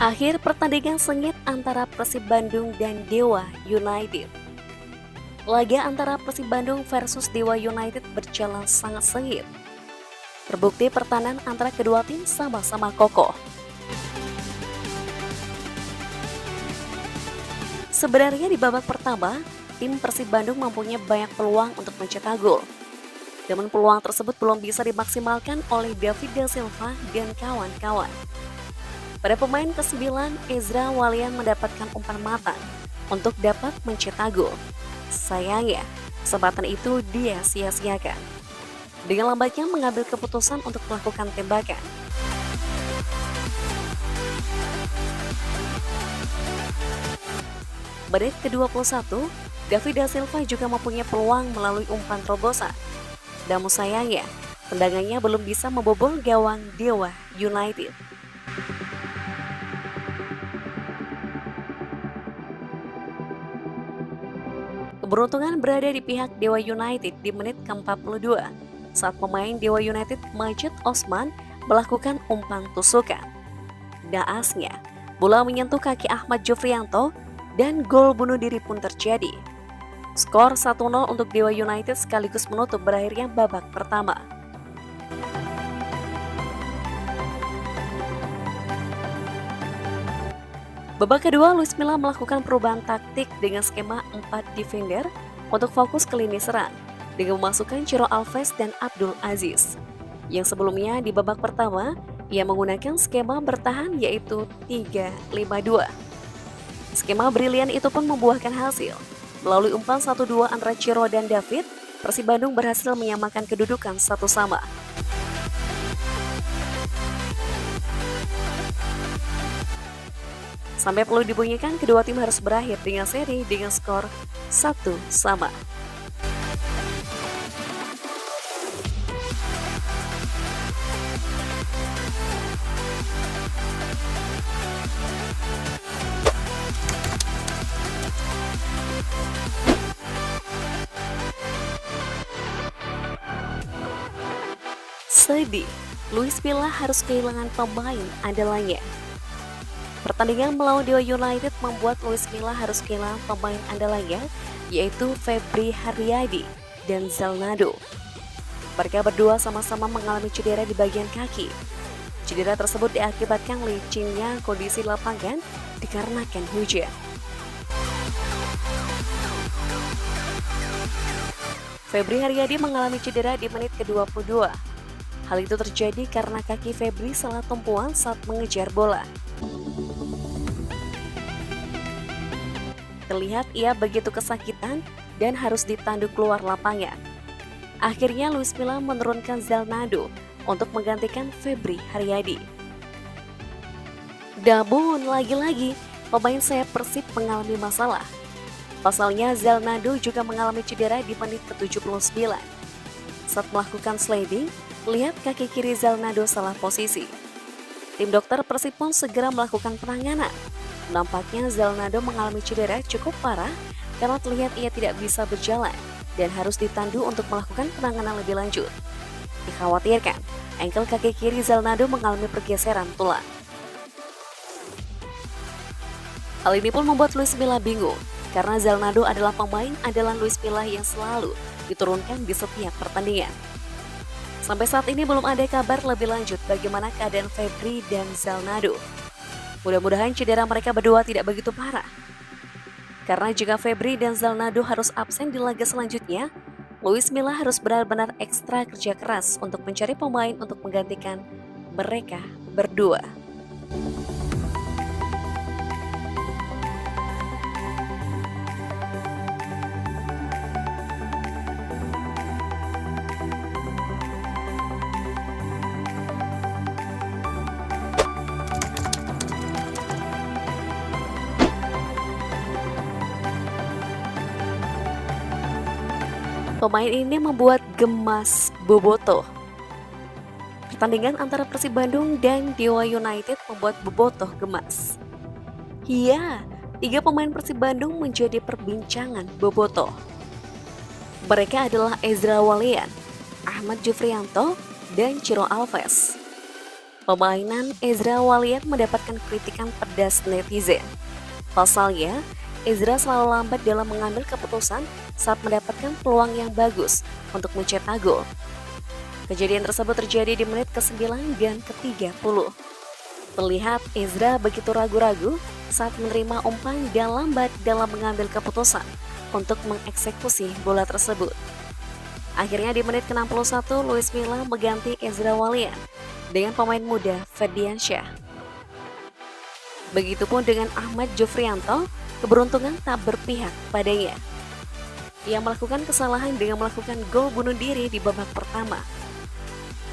Akhir pertandingan sengit antara Persib Bandung dan Dewa United. Laga antara Persib Bandung versus Dewa United berjalan sangat sengit. Terbukti pertahanan antara kedua tim sama-sama kokoh. Sebenarnya di babak pertama, tim Persib Bandung mempunyai banyak peluang untuk mencetak gol. Namun peluang tersebut belum bisa dimaksimalkan oleh David Da Silva dan kawan-kawan. Pada pemain ke-9, Ezra Walian mendapatkan umpan matang untuk dapat mencetak gol. Sayangnya, kesempatan itu dia sia-siakan. Dengan lambatnya mengambil keputusan untuk melakukan tembakan. Menit ke-21, David Da Silva juga mempunyai peluang melalui umpan terobosan. Namun sayangnya, tendangannya belum bisa membobol gawang Dewa United. Keberuntungan berada di pihak Dewa United di menit ke-42 saat pemain Dewa United Majid Osman melakukan umpan tusukan. Naasnya, bola menyentuh kaki Ahmad Jufrianto dan gol bunuh diri pun terjadi. Skor 1-0 untuk Dewa United sekaligus menutup berakhirnya babak pertama. Babak kedua, Luis Milla melakukan perubahan taktik dengan skema 4 defender untuk fokus ke lini serang dengan memasukkan Ciro Alves dan Abdul Aziz. Yang sebelumnya di babak pertama, ia menggunakan skema bertahan yaitu 3-5-2. Skema brilian itu pun membuahkan hasil. Melalui umpan 1-2 antara Ciro dan David, Persib Bandung berhasil menyamakan kedudukan 1-1. Sampai perlu dibunyikan, kedua tim harus berakhir dengan seri dengan skor 1-1. Sedih, Luis Milla harus kehilangan pemain andalannya. Pertandingan melawan Dewa United membuat Luis Milla harus kehilangan pemain andalannya, yaitu Febri Haryadi dan Zalnado. Mereka berdua sama-sama mengalami cedera di bagian kaki. Cedera tersebut diakibatkan licinnya kondisi lapangan dikarenakan hujan. Febri Haryadi mengalami cedera di menit ke-22. Hal itu terjadi karena kaki Febri salah tumpuan saat mengejar bola. Terlihat ia begitu kesakitan dan harus ditandu keluar lapangan. Akhirnya Luis Milla menurunkan Zalnado untuk menggantikan Febri Haryadi. Namun lagi-lagi pemain sayap Persib mengalami masalah. Pasalnya Zalnado juga mengalami cedera di menit ke-79. Saat melakukan sliding, lihat kaki kiri Zalnado salah posisi. Tim dokter Persib pun segera melakukan penanganan. Nampaknya Zalnado mengalami cedera cukup parah karena terlihat ia tidak bisa berjalan dan harus ditandu untuk melakukan penanganan lebih lanjut. Dikhawatirkan, ankle kaki kiri Zalnado mengalami pergeseran tulang. Hal ini pun membuat Luis Milla bingung karena Zalnado adalah pemain andalan Luis Milla yang selalu diturunkan di setiap pertandingan. Sampai saat ini belum ada kabar lebih lanjut bagaimana keadaan Febri dan Zalnado. Mudah-mudahan cedera mereka berdua tidak begitu parah. Karena jika Febri dan Zalnado harus absen di laga selanjutnya, Luis Milla harus benar-benar ekstra kerja keras untuk mencari pemain untuk menggantikan mereka berdua. Pemain ini membuat gemas Bobotoh. Pertandingan antara Persib Bandung dan Dewa United membuat Bobotoh gemas. Iya, 3 pemain Persib Bandung menjadi perbincangan Bobotoh. Mereka adalah Ezra Walian, Ahmad Jufrianto, dan Ciro Alves. Permainan Ezra Walian mendapatkan kritikan pedas netizen. Pasalnya, Ezra selalu lambat dalam mengambil keputusan saat mendapatkan peluang yang bagus untuk mencetak gol. Kejadian tersebut terjadi di menit ke-9 dan ke-30. Terlihat Ezra begitu ragu-ragu saat menerima umpan dan lambat dalam mengambil keputusan untuk mengeksekusi bola tersebut. Akhirnya di menit ke-61, Luis Milla mengganti Ezra Walian dengan pemain muda Ferdiansyah. Begitupun dengan Ahmad Jufrianto, keberuntungan tak berpihak padanya. Ia melakukan kesalahan dengan melakukan gol bunuh diri di babak pertama.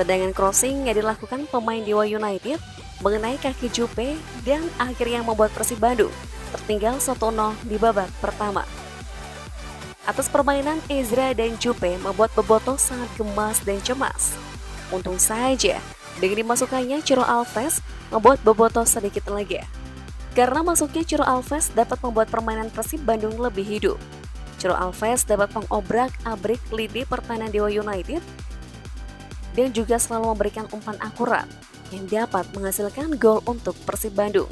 Tendangan crossing yang dilakukan pemain Dewa United mengenai kaki Jupe dan akhirnya membuat Persib Bandung tertinggal 1-0 di babak pertama. Atas permainan Ezra dan Jupe membuat Bobotoh sangat gemas dan cemas. Untung saja dengan dimasukkannya Ciro Alves membuat Bobotoh sedikit lega. Karena masuknya Ciro Alves dapat membuat permainan Persib Bandung lebih hidup. Ciro Alves dapat mengobrak-abrik lini pertahanan Dewa United dan juga selalu memberikan umpan akurat yang dapat menghasilkan gol untuk Persib Bandung.